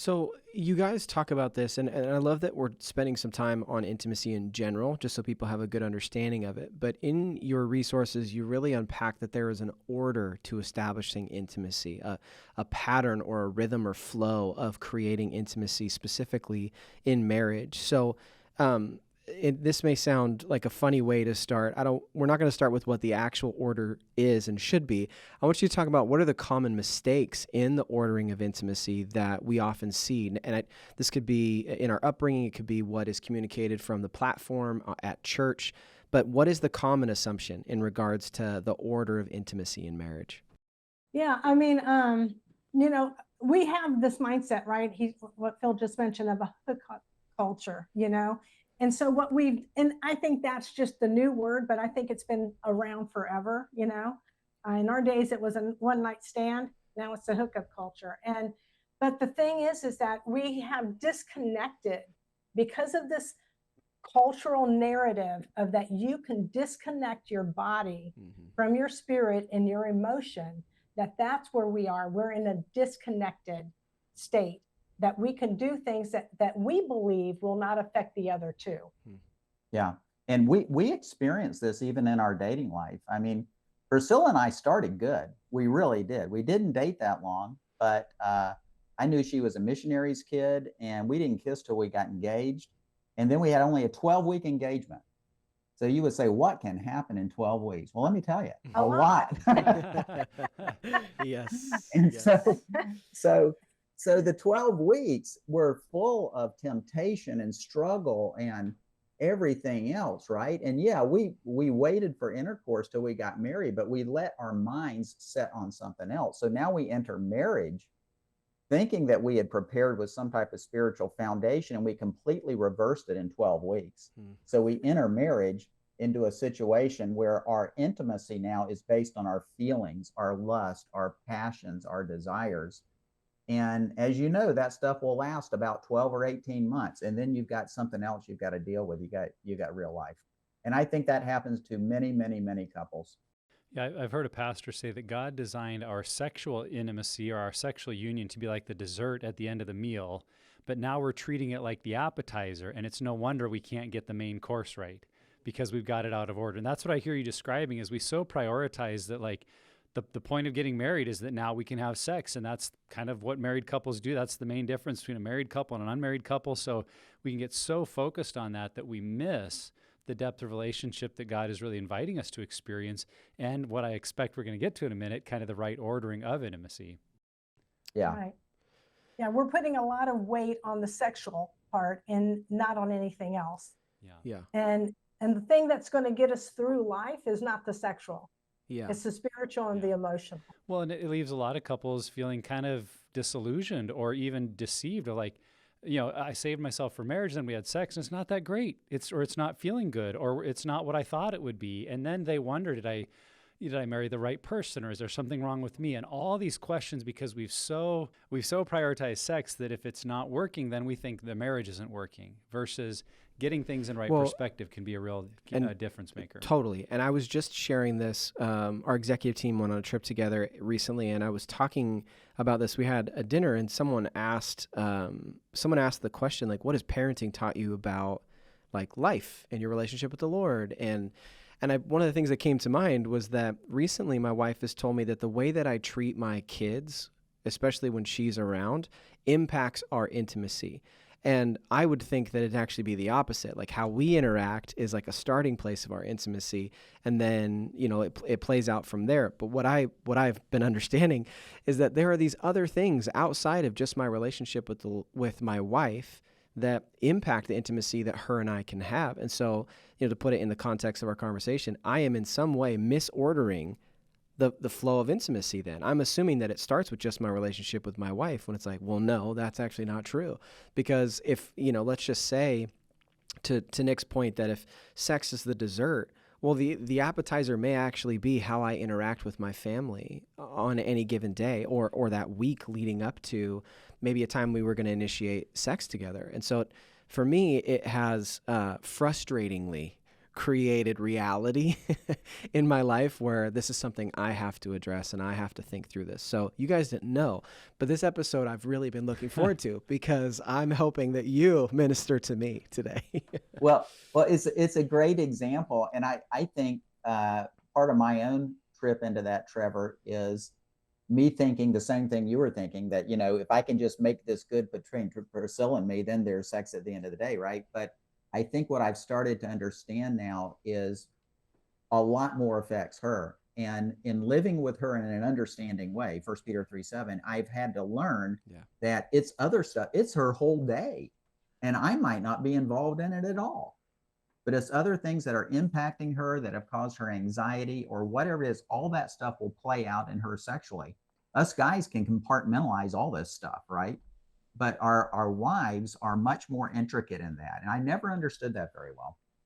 So you guys talk about this, and I love that we're spending some time on intimacy in general, just so people have a good understanding of it. But in your resources, you really unpack that there is an order to establishing intimacy, a pattern or a rhythm or flow of creating intimacy, specifically in marriage. So this may sound like a funny way to start. We're not going to start with what the actual order is and should be. I want you to talk about what are the common mistakes in the ordering of intimacy that we often see. And this could be in our upbringing. It could be what is communicated from the platform at church. But what is the common assumption in regards to the order of intimacy in marriage? Yeah, I mean, we have this mindset, right? What Phil just mentioned of a hookup culture, And so and I think that's just the new word, but I think it's been around forever, In our days, it was a one night stand. Now it's a hookup culture. But the thing is that we have disconnected because of this cultural narrative of that you can disconnect your body from your spirit and your emotion, that's where we are. We're in a disconnected state, that we can do things that we believe will not affect the other two. Yeah. And we experienced this even in our dating life. I mean, Priscilla and I started good. We really did. We didn't date that long, but I knew she was a missionary's kid, and we didn't kiss till we got engaged. And then we had only a 12-week engagement. So you would say, what can happen in 12 weeks? Well, let me tell you, a lot. Yes. And yes. So the 12 weeks were full of temptation and struggle and everything else, right? And yeah, we waited for intercourse till we got married, but we let our minds set on something else. So now we enter marriage thinking that we had prepared with some type of spiritual foundation, and we completely reversed it in 12 weeks. So we enter marriage into a situation where our intimacy now is based on our feelings, our lust, our passions, our desires. And as you know, that stuff will last about 12 or 18 months. And then you've got something else you've got to deal with. You got real life. And I think that happens to many, many, many couples. Yeah, I've heard a pastor say that God designed our sexual intimacy or our sexual union to be like the dessert at the end of the meal, but now we're treating it like the appetizer, and it's no wonder we can't get the main course right because we've got it out of order. And that's what I hear you describing, is we so prioritize that, like, the point of getting married is that now we can have sex, and that's kind of what married couples do. That's the main difference between a married couple and an unmarried couple. So we can get so focused on that we miss the depth of relationship that God is really inviting us to experience, and what I expect we're going to get to in a minute, kind of the right ordering of intimacy. Yeah. Right. Yeah, we're putting a lot of weight on the sexual part and not on anything else. Yeah. And the thing that's going to get us through life is not the sexual. Yeah. It's the spiritual and the emotional. Well, and it leaves a lot of couples feeling kind of disillusioned or even deceived, or like, I saved myself for marriage, then we had sex, and it's not that great. It's not feeling good, or it's not what I thought it would be. And then they wonder, did I marry the right person, or is there something wrong with me? And all these questions, because we've so prioritized sex that if it's not working, then we think the marriage isn't working, versus getting things in right perspective can be a real difference maker. Totally. And I was just sharing this. Our executive team went on a trip together recently, and I was talking about this. We had a dinner, and someone asked the question, like, what has parenting taught you about, like, life and your relationship with the Lord? And one of the things that came to mind was that recently my wife has told me that the way that I treat my kids, especially when she's around, impacts our intimacy. And I would think that it'd actually be the opposite. Like, how we interact is like a starting place of our intimacy, and then, it plays out from there. But what I've been understanding is that there are these other things outside of just my relationship with my wife that impact the intimacy that her and I can have. And so, to put it in the context of our conversation, I am in some way misordering the flow of intimacy. Then I'm assuming that it starts with just my relationship with my wife, when it's like, well, no, that's actually not true. Because if, let's just say, to Nick's point, that if sex is the dessert, well, the appetizer may actually be how I interact with my family on any given day, or that week leading up to maybe a time we were going to initiate sex together. And so for me, it has frustratingly created reality in my life where this is something I have to address and I have to think through this. So you guys didn't know, but this episode I've really been looking forward to because I'm hoping that you minister to me today. Well, it's a great example, and I think part of my own trip into that, Trevor, is me thinking the same thing you were thinking, that, you know, if I can just make this good between Priscilla and me, then there's sex at the end of the day, right? But I think what I've started to understand now is a lot more affects her. And in living with her in an understanding way, 1 Peter 3:7, I've had to learn that it's other stuff. It's her whole day. And I might not be involved in it at all. But it's other things that are impacting her that have caused her anxiety or whatever it is. All that stuff will play out in her sexually. Us guys can compartmentalize all this stuff, right? But our wives are much more intricate in that. And I never understood that very well.